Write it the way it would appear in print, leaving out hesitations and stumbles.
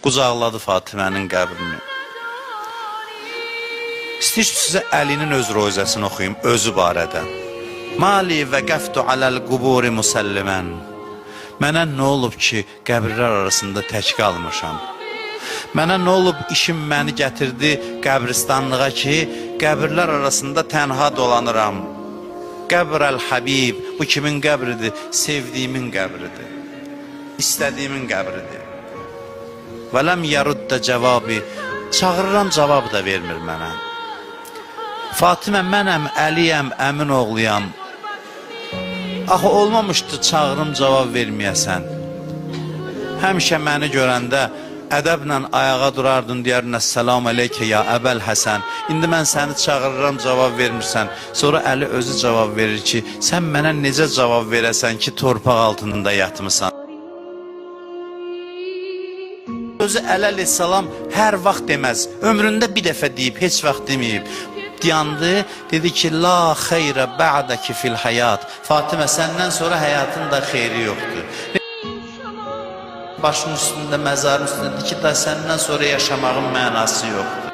qucaqladı Fatimənin qəbrini. İstəyir sizə Əlinin öz rozəsini oxuyum, özü barədə. Mali və qəftu aləl quburi musallimən. Mənə nə olub ki, qəbirlər arasında tək qalmışam? Mənə nə olub işim məni gətirdi qəbristanlığa ki, qəbirlər arasında tənha dolanıram. Qəbrəl Habib, bu kimin qəbridir? Sevdiyimin qəbridir. İstədiyimin qəbridir. Və ləm yarudda cavabı, çağırıram, cavab da vermir mənə. Fatimə, mənəm, Əliyəm, əmin oğluyam. Axı olmamışdı çağırım, cavab verməyəsən. Həmişə məni görəndə ədəblə ayağa durardın, deyərin, Əssəlamu aleykə ya Əbəl Həsən. İndi mən səni çağırıram, cavab vermirsən. Sonra Əli özü cavab verir ki, sən mənə necə cavab verəsən ki, torpaq altında yatmısan. Özü Əli əleyhissalam hər vaxt deməz, ömründə bir dəfə deyib, heç vaxt deməyib. Yandı, dedi ki, la xeyrə bə'dəki fil həyat. Fatimə, səndən sonra həyatın da xeyri yoxdur. Başının üstündə, məzarın üstündə dedi ki, da səndən sonra yaşamağın mənası yoxdur.